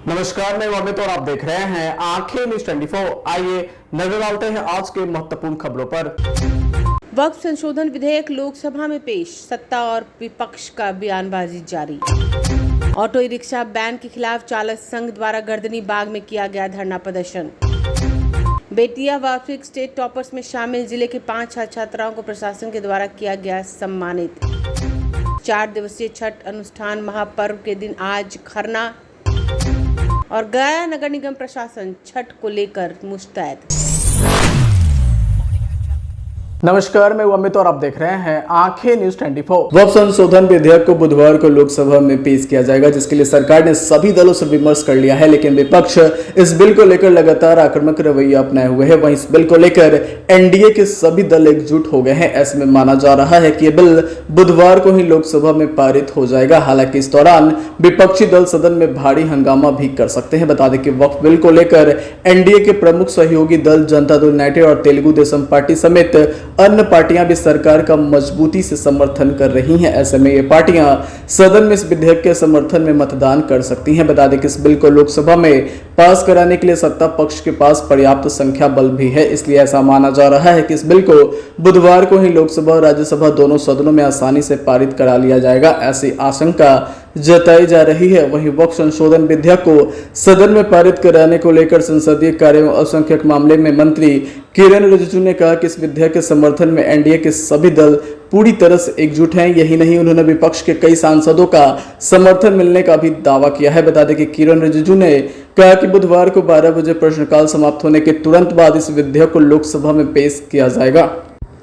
नमस्कार, मैं अमित और आप देख रहे हैं आंखें न्यूज 24। आइए नजर डालते हैं आज के महत्वपूर्ण खबरों पर। वक्फ संशोधन विधेयक लोकसभा में पेश, सत्ता और विपक्ष का बयानबाजी जारी। ऑटो रिक्शा बैन के खिलाफ चालक संघ द्वारा गर्दनी बाग में किया गया धरना प्रदर्शन। बेतिया वार्षिक स्टेट टॉपर्स में शामिल जिले के 5 छात्र छात्राओं को प्रशासन के द्वारा किया गया सम्मानित। 4 दिवसीय छठ अनुष्ठान महापर्व के दिन आज खरना और गया नगर निगम प्रशासन छठ को लेकर मुस्तैद। नमस्कार, मैं अमित और आप देख रहे हैं आंखें न्यूज 24। वक्फ संशोधन विधेयक को बुधवार को लोकसभा में पेश किया जाएगा, जिसके लिए सरकार ने सभी दलों से विमर्श कर लिया है, लेकिन विपक्ष इस बिल को लेकर लगातार आक्रामक रवैया अपनाए हुए है। वहीं इस बिल को लेकर एनडीए के सभी दल एकजुट हो गए हैं। ऐसे में माना जा रहा है कि यह बिल बुधवार को ही लोकसभा में पारित हो जाएगा। हालांकि इस दौरान विपक्षी दल सदन में भारी हंगामा भी कर सकते हैं। बता दें कि वक्फ बिल को लेकर एनडीए के प्रमुख सहयोगी दल जनता दल यूनाइटेड और तेलुगु देशम पार्टी समेत अन्य पार्टियां भी सरकार का मजबूती से समर्थन कर रही हैं। ऐसे में ये पार्टियां सदन में इस विधेयक के समर्थन में मतदान कर सकती हैं। बता दें कि इस बिल को लोकसभा में पास कराने के लिए सत्ता पक्ष के पास पर्याप्त संख्या बल भी है, इसलिए ऐसा माना जा रहा है कि इस बिल को बुधवार को ही लोकसभा और राज्यसभा दोनों सदनों में आसानी से पारित करा लिया जाएगा, ऐसी आशंका जताई जा रही है। वहीं वक्फ संशोधन विधेयक को सदन में पारित कराने को लेकर संसदीय कार्य एवं अल्पसंख्यक मामले में मंत्री किरेन रिजिजू ने कहा कि इस विधेयक के समर्थन में एनडीए के सभी दल पूरी तरह से एकजुट हैं। यही नहीं, उन्होंने विपक्ष के कई सांसदों का समर्थन मिलने का भी दावा किया है। बता दें कि किरेन रिजिजू ने कहा कि बुधवार को 12 बजे प्रश्नकाल समाप्त होने के तुरंत बाद इस विधेयक को लोकसभा में पेश किया जाएगा।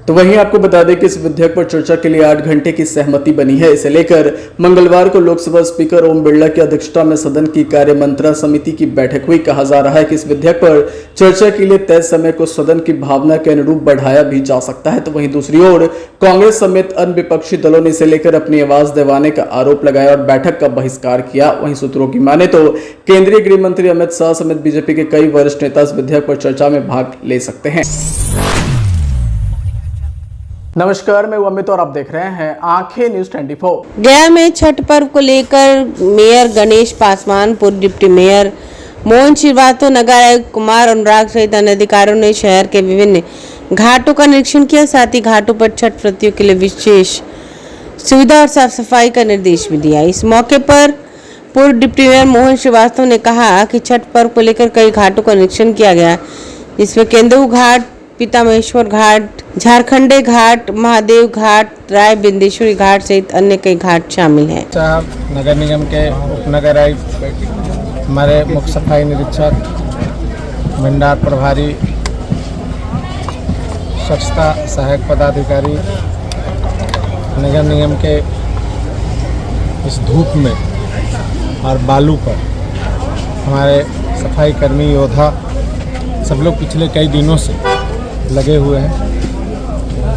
तो वहीं आपको बता दें कि इस विधेयक पर चर्चा के लिए 8 घंटे की सहमति बनी है। इसे लेकर मंगलवार को लोकसभा स्पीकर ओम बिरला की अध्यक्षता में सदन की कार्य मंत्रणा समिति की बैठक हुई। कहा जा रहा है कि इस विधेयक पर चर्चा के लिए तय समय को सदन की भावना के अनुरूप बढ़ाया भी जा सकता है। तो वहीं दूसरी ओर कांग्रेस समेत अन्य विपक्षी दलों ने इसे लेकर अपनी आवाज दबाने का आरोप लगाया और बैठक का बहिष्कार किया। वहीं सूत्रों की माने तो केंद्रीय गृह मंत्री अमित शाह समेत बीजेपी के कई वरिष्ठ नेता इस विधेयक पर चर्चा में भाग ले सकते हैं। नमस्कार, मैं अमित और आप देख रहे हैं आंखें न्यूज 24। गया में छठ पर्व को लेकर मेयर गणेश पासवान, पूर्व डिप्टी मेयर मोहन श्रीवास्तव, नगर आयुक्त कुमार अनुराग सहित अन्य अधिकारियों ने शहर के विभिन्न घाटों का निरीक्षण किया। साथ ही घाटों पर छठ व्रतियों के लिए विशेष सुविधा और साफ सफाई का निर्देश भी दिया। इस मौके पर पूर्व डिप्टी मेयर मोहन श्रीवास्तव ने कहा कि छठ पर्व को लेकर कई घाटों का निरीक्षण किया गया, जिसमें केंदू घाट, पिता महेश्वर घाट, झारखंडे घाट, महादेव घाट, राय बिंदेश्वरी घाट सहित अन्य कई घाट शामिल हैं। साहब, नगर निगम के उपनगर आयुक्त, हमारे मुख्य सफाई निरीक्षक, भंडार प्रभारी, स्वच्छता सहायक पदाधिकारी, नगर निगम के इस धूप में और बालू पर हमारे सफाई कर्मी योद्धा सब लोग पिछले कई दिनों से लगे हुए हैं।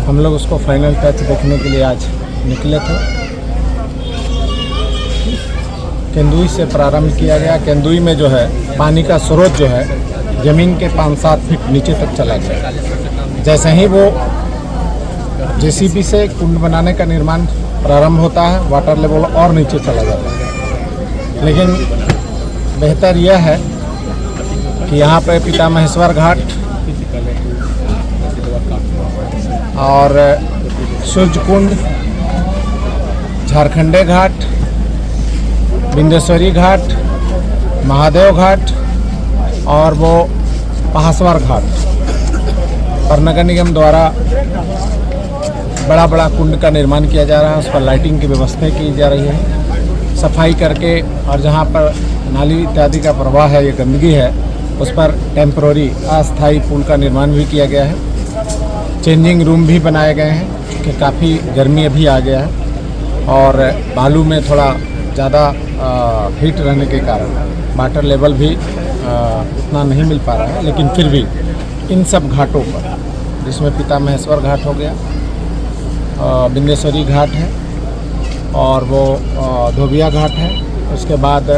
हम लोग उसको फाइनल टच देखने के लिए आज निकले थे। केंदुई से प्रारंभ किया गया। केंदुई में जो है पानी का स्रोत जो है ज़मीन के 5-7 फीट नीचे तक चला गया। जैसे ही वो जेसीबी से कुंड बनाने का निर्माण प्रारंभ होता है, वाटर लेवल और नीचे चला जाता है। लेकिन बेहतर यह है कि यहाँ पर पिता महेश्वर घाट और सूर्य कुंड, झारखंडे घाट, बिंदेश्वरी घाट, महादेव घाट और वो पहासवर घाट पर नगर निगम द्वारा बड़ा बड़ा कुंड का निर्माण किया जा रहा है। उस पर लाइटिंग की व्यवस्था की जा रही है, सफाई करके, और जहाँ पर नाली इत्यादि का प्रवाह है, ये गंदगी है, उस पर टेम्पररी अस्थायी पुल का निर्माण भी किया गया है। चेंजिंग रूम भी बनाए गए हैं, क्योंकि काफ़ी गर्मी अभी आ गया है और बालू में थोड़ा ज़्यादा हीट रहने के कारण वाटर लेवल भी उतना नहीं मिल पा रहा है। लेकिन फिर भी इन सब घाटों पर, जिसमें पिता महेश्वर घाट हो गया, बिंदेश्वरी घाट है और वो धोबिया घाट है, उसके बाद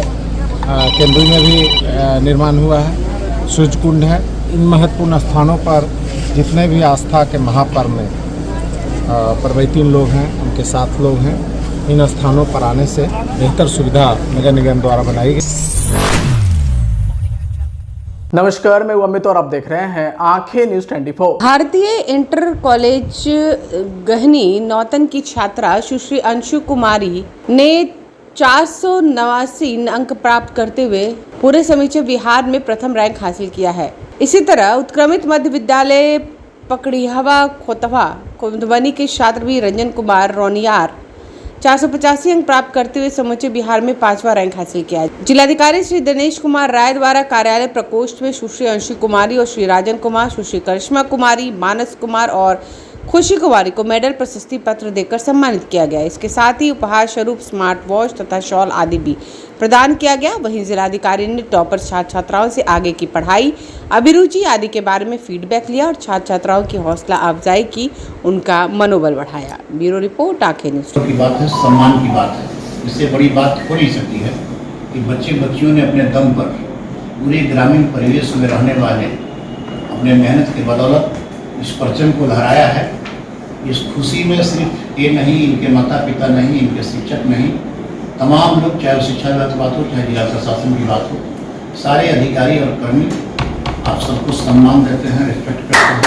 केंदुई में भी निर्माण हुआ है, सूर्य कुंड है। इन महत्वपूर्ण स्थानों पर जितने भी आस्था के महापर्व में परवैतीन लोग हैं, उनके साथ लोग हैं, इन स्थानों पर आने से बेहतर सुविधा नगर निगम द्वारा बनाई गई। नमस्कार, मैं हूं अमित और आप देख रहे हैं आंखें न्यूज 24। भारतीय इंटर कॉलेज गहनी नौतन की छात्रा सुश्री अंशु कुमारी ने 489 अंक प्राप्त करते हुए पूरे समीक्षा बिहार में प्रथम रैंक हासिल किया है। इसी तरह उत्क्रमित मध्य विद्यालय पकड़िहवा खोतवा मधुबनी के छात्र भी रंजन कुमार रोनियार 485 अंक प्राप्त करते हुए समूचे बिहार में 5वां रैंक हासिल किया है। जिलाधिकारी श्री दिनेश कुमार राय द्वारा कार्यालय प्रकोष्ठ में सुश्री अंशु कुमारी और श्री राजन कुमार, सुश्री करिश्मा कुमारी, मानस कुमार और खुशी कुमारी को मेडल, प्रशस्ति पत्र देकर सम्मानित किया गया। इसके साथ ही उपहार स्वरूप स्मार्ट वॉच तथा शॉल आदि भी प्रदान किया गया। वहीं जिलाधिकारी ने टॉपर छात्र छात्राओं से आगे की पढ़ाई, अभिरुचि आदि के बारे में फीडबैक लिया और छात्र छात्राओं की हौसला अफजाई की, उनका मनोबल बढ़ाया। ब्यूरो रिपोर्ट, आंखें न्यूज। की बात है, सम्मान की बात है। इससे बड़ी बात हो नहीं सकती है कि बच्चे बच्चियों ने अपने दम पर पूरे ग्रामीण परिवेश में रहने वाले अपने मेहनत की बदौलत इस परचम को लहराया है। इस खुशी में सिर्फ ये नहीं, इनके माता पिता नहीं, इनके शिक्षक नहीं, तमाम लोग, चाहे शिक्षा विभाग की बात हो, चाहे जिला प्रशासन की बात हो, सारे अधिकारी और कर्मी आप सबको सम्मान देते हैं, रिस्पेक्ट करते हैं।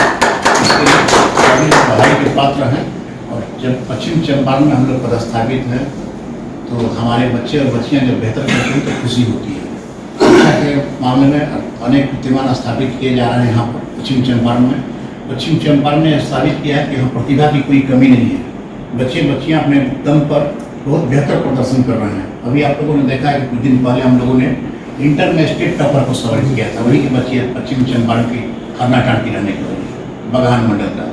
इसके लिए सभी बधाई के पात्र हैं। और जब पश्चिम चंपारण में हम लोग पदस्थापित हैं तो हमारे बच्चे और बच्चियाँ जब बेहतर करते हैं तो खुशी होती है। शिक्षा के मामले में अनेक कीर्तिमान स्थापित किए जा रहे हैं यहाँ पर पश्चिम चंपारण में। पश्चिम चंपारण ने साबित किया है कि यहाँ प्रतिभा की कोई कमी नहीं है। बच्चे बच्चियाँ अपने दम पर बहुत बेहतर प्रदर्शन कर रहे हैं। अभी आप लोगों ने देखा है कि कुछ दिन पहले हम लोगों ने इंटर में स्टेट टॉपर को सम्मानित किया था। वही के बच्चे पश्चिम चंपारण की खरनाटांड की रहने के लिए बगान मंडल का।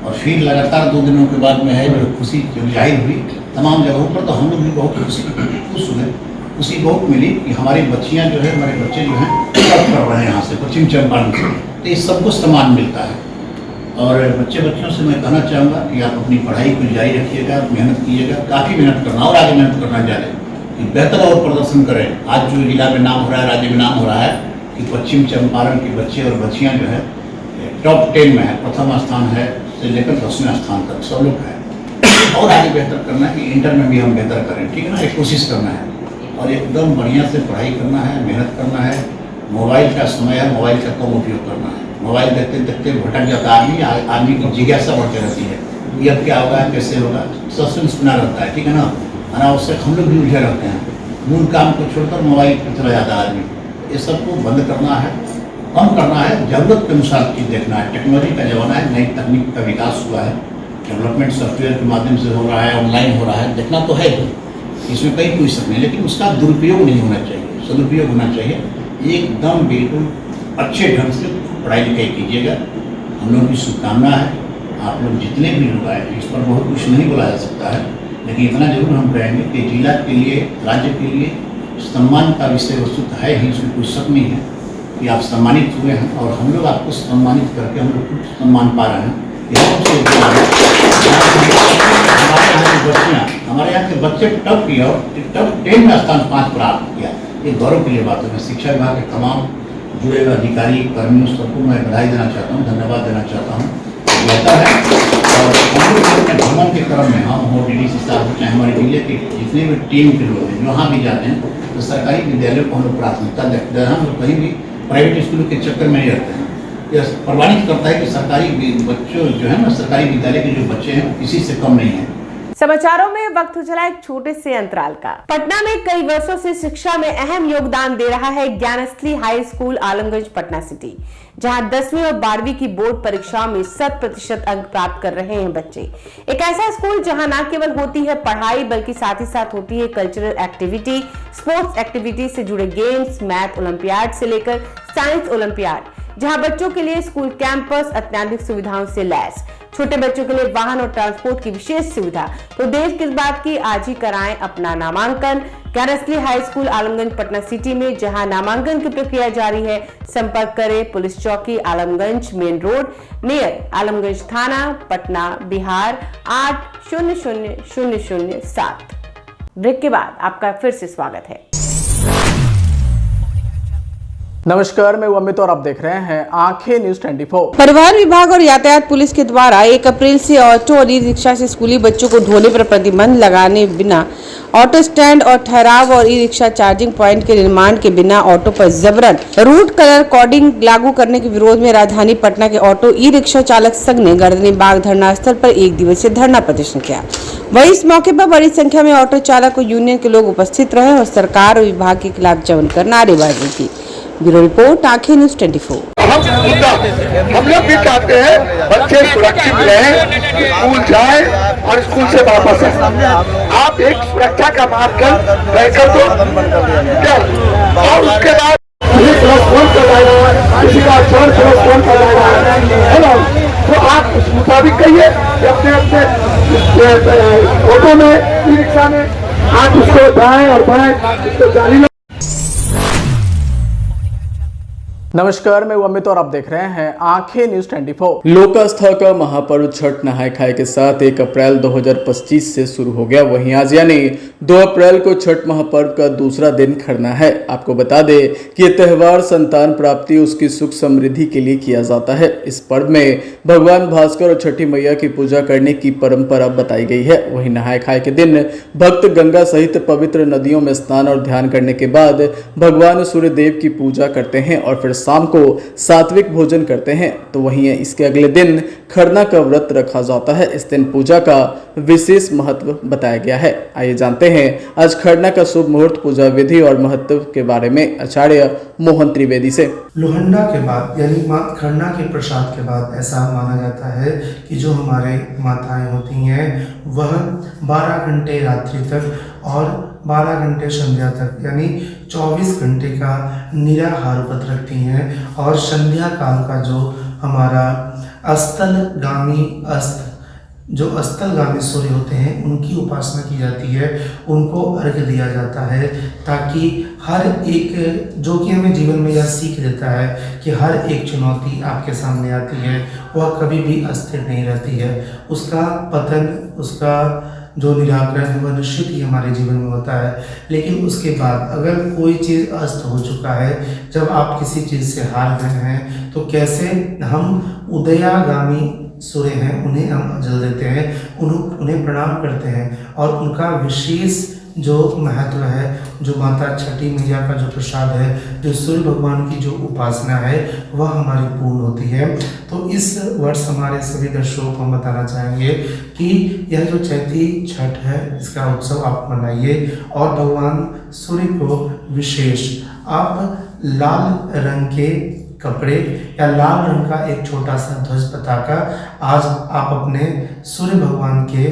और फिर लगातार 2 दिनों के बाद में है जो खुशी जब जाहिर हुई तमाम जगहों पर, तो हम लोग भी बहुत खुश हुए। खुशी बहुत मिली कि हमारी बच्चियाँ जो है, हमारे बच्चे जो हैं टॉप कर रहे हैं यहाँ से पश्चिम चंपारण से। तो इस सबको सम्मान मिलता है। और बच्चे बच्चियों से मैं कहना चाहूँगा कि आप अपनी पढ़ाई को जारी रखिएगा, मेहनत कीजिएगा, काफ़ी मेहनत करना और आगे मेहनत करना जाए कि बेहतर और प्रदर्शन करें। आज जो जिला में नाम हो रहा है, राज्य में नाम हो रहा है कि पश्चिम चंपारण के बच्चे और बच्चियाँ जो है टॉप 10 में है, प्रथम स्थान है से लेकर 10वें स्थान तक सब लोग हैं। और आगे बेहतर करना है कि इंटर में भी हम बेहतर करें, ठीक है ना। एक कोशिश करना है और एकदम बढ़िया से पढ़ाई करना है, मेहनत करना है। मोबाइल का समय है, मोबाइल का कम उपयोग करना है। मोबाइल देखते देखते भटक जाता आदमी की जिज्ञासा बढ़ती रहती है, ये अब क्या होगा, कैसे होगा, सस्पेंस बना रहता है, ठीक है ना। अनावश्यक हम लोग भी उलझे रहते हैं, मूल काम को छोड़कर मोबाइल पर चला जाता है आदमी। ये सबको बंद करना है, कम करना है, ज़रूरत के अनुसार चीज़ देखना है। टेक्नोलॉजी का ज़माना है, नई तकनीक का विकास हुआ है, डेवलपमेंट सॉफ्टवेयर के माध्यम से हो रहा है, ऑनलाइन हो रहा है, देखना तो है ही, इसमें कहीं कोई शक नहीं। लेकिन उसका दुरुपयोग नहीं होना चाहिए, सदुपयोग होना चाहिए। एकदम बिल्कुल अच्छे ढंग से पढ़ाई लिखाई कीजिएगा। हम लोगों की शुभकामना है। आप लोग जितने भी लोग आए, इस पर बहुत कुछ नहीं बोला जा सकता है, लेकिन इतना जरूर हम कहेंगे कि जिला के लिए, राज्य के लिए सम्मान का विषय वस्तु है ही, इसमें कोई शक नहीं है कि आप सम्मानित हुए हैं। और हम लोग आपको सम्मानित करके हम लोग कुछ सम्मान पा रहे हैं। हमारे यहाँ के बच्चे टॉप किया और टॉप 10 में स्थान 5 प्राप्त किया, ये गौरव के लिए बात है। मैं शिक्षा विभाग के तमाम जुड़े हुए अधिकारी, कर्मियों सबको मैं बधाई देना चाहता हूँ, धन्यवाद देना चाहता हूँ। बेहतर है और हम लोग अपने भ्रमण के क्रम में, हम हो DDC साहब हो, चाहे हमारे जिले के जितने भी टीम के लोग हैं, जहाँ भी जाते हैं तो सरकारी विद्यालयों को हम लोग प्राथमिकता देते हैं। हम लोग कहीं भी प्राइवेट स्कूलों के चक्कर में नहीं रहते हैं। यह प्रमाणित करता है कि सरकारी बच्चों जो है ना, सरकारी विद्यालय के जो बच्चे हैं किसी से कम नहीं है। समाचारों में वक्त हो चला एक छोटे से अंतराल का। पटना में कई वर्षों से शिक्षा में अहम योगदान दे रहा है Gyansthali high school Alamganj Patna city, जहां 10वीं और 12वीं की बोर्ड परीक्षाओं में 100% अंक प्राप्त कर रहे हैं बच्चे। एक ऐसा स्कूल जहां न केवल होती है पढ़ाई, बल्कि साथ ही साथ होती है कल्चरल एक्टिविटी, स्पोर्ट्स एक्टिविटी से जुड़े गेम्स, मैथ ओलंपियाड से लेकर साइंस ओलंपियाड, जहां बच्चों के लिए स्कूल कैंपस अत्याधुनिक सुविधाओं से लैस, छोटे बच्चों के लिए वाहन और ट्रांसपोर्ट की विशेष सुविधा। तो देर किस बात की, आज ही कराएं अपना नामांकन Gyansthali high school Alamganj Patna city में, जहां नामांकन की प्रक्रिया जारी है। संपर्क करें पुलिस चौकी Alamganj main road near Alamganj थाना पटना बिहार 800007। ब्रेक के बाद आपका फिर से स्वागत है। नमस्कार, मैं अमित और आप देख रहे हैं आंखें न्यूज 24। परिवहन विभाग और यातायात पुलिस के द्वारा 1 अप्रैल से ऑटो और ई रिक्शा से स्कूली बच्चों को ढोने पर प्रतिबंध लगाने बिना ऑटो स्टैंड और ठहराव और ई रिक्शा चार्जिंग पॉइंट के निर्माण के बिना ऑटो पर जबरन रूट कलर कोडिंग लागू करने के विरोध में राजधानी पटना के ऑटो ई रिक्शा चालक संघ ने गर्दनी बाग धरना स्थल पर 1 दिवसीय धरना प्रदर्शन किया। वहीं इस मौके पर बड़ी संख्या में ऑटो चालक और यूनियन के लोग उपस्थित रहे और सरकार और विभाग के खिलाफ जमन कर नारेबाजी की। ब्यूरो रिपोर्ट, आंखें न्यूज़ 24। हम लोग भी चाहते हैं बच्चे सुरक्षित रहें, स्कूल जाएं और स्कूल से वापस आए। आप एक सुरक्षा का मार्ग कर दो क्या, और उसके बाद किसी का चोर है ना, तो आप उस मुताबिक कहिए कि अपने अपने ऑटो में, ई रिक्शा में आप उसको दाएं और बाएं उसको जारी। नमस्कार, मैं अमित और आप देख रहे हैं आंखें न्यूज 24। लोक आस्था का महापर्व छठ नहाय खाए के साथ 1 अप्रैल 2025 से शुरू हो गया। वहीं आज यानी 2 अप्रैल को छठ महापर्व का दूसरा दिन खरना है। आपको बता दें कि यह त्यौहार संतान प्राप्ति, उसकी सुख समृद्धि के लिए किया जाता है। इस पर्व में भगवान भास्कर और छठी मैया की पूजा करने की परंपरा बताई गई है। वहीं नहाय खाए के दिन भक्त गंगा सहित पवित्र नदियों में स्नान और ध्यान करने के बाद भगवान सूर्य देव की पूजा करते हैं और फिर शाम को सात्विक भोजन करते हैं। तो वहीं इसके अगले दिन खरना का व्रत रखा जाता है। इस दिन पूजा का विशेष महत्व बताया गया है। आइए जानते हैं आज खरना का शुभ मुहूर्त, पूजा विधि और महत्व के बारे में आचार्य मोहन त्रिवेदी से। लोहंडा के बाद यानी खरना के प्रसाद के बाद ऐसा माना जाता है कि जो हमारे माताएं होती हैं वह 12 घंटे रात्रि तक और 12 घंटे संध्या तक यानी 24 घंटे का निराहार व्रत रखती हैं और संध्या काल का जो हमारा अस्तलगामी सूर्य होते हैं उनकी उपासना की जाती है, उनको अर्घ्य दिया जाता है, ताकि हर एक, जो कि हमें जीवन में यह सीख देता है कि हर एक चुनौती आपके सामने आती है वह कभी भी अस्थिर नहीं रहती है। उसका पतन, उसका जो निराकरण है वह निश्चित ही हमारे जीवन में होता है। लेकिन उसके बाद अगर कोई चीज़ अस्त हो चुका है, जब आप किसी चीज़ से हार गए हैं, तो कैसे हम उदयागामी सूर्य हैं उन्हें हम जल देते हैं, उन्हें प्रणाम करते हैं और उनका विशेष जो महत्व है, जो माता छठी मैया का जो प्रसाद है, जो सूर्य भगवान की जो उपासना है वह हमारी पूर्ण होती है। तो इस वर्ष हमारे सभी दर्शकों को हम बताना चाहेंगे कि यह जो चैती छठ है इसका उत्सव आप मनाइए और भगवान सूर्य को विशेष आप लाल रंग के कपड़े या लाल रंग का एक छोटा सा ध्वज पताका आज आप अपने सूर्य भगवान के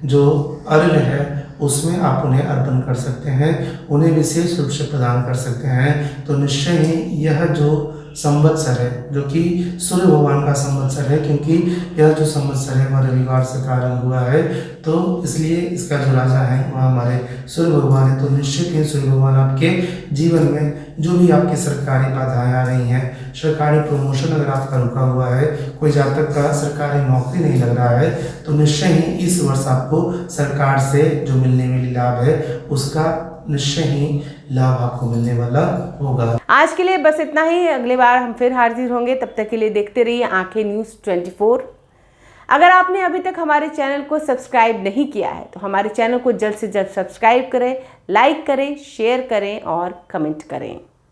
जो अर्घ्य है उसमें आप उन्हें अर्पण कर सकते हैं, उन्हें विशेष रूप से प्रदान कर सकते हैं। तो निश्चय ही यह जो संवत्सर है, जो कि सूर्य भगवान का संवत्सर है, क्योंकि यह जो संवत्सर है वह रविवार से प्रारंभ हुआ है, तो इसलिए इसका जो राजा है वह हमारे सूर्य भगवान है। तो निश्चित ही सूर्य भगवान आपके जीवन में जो भी आपकी सरकारी बाधाएं आ रही हैं, सरकारी प्रमोशन अगर आपका रुका हुआ है, कोई जातक का सरकारी नौकरी नहीं लग रहा है, तो निश्चय ही इस वर्ष आपको सरकार से जो मिलने वाली लाभ है उसका निश्चय ही लाभ आपको मिलने वाला होगा। आज के लिए बस इतना ही। अगली बार हम फिर हाजिर होंगे, तब तक के लिए देखते रहिए आंखें न्यूज़ 24। अगर आपने अभी तक हमारे चैनल को सब्सक्राइब नहीं किया है तो हमारे चैनल को जल्द से जल्द सब्सक्राइब करें, लाइक करें, शेयर करें और कमेंट करें।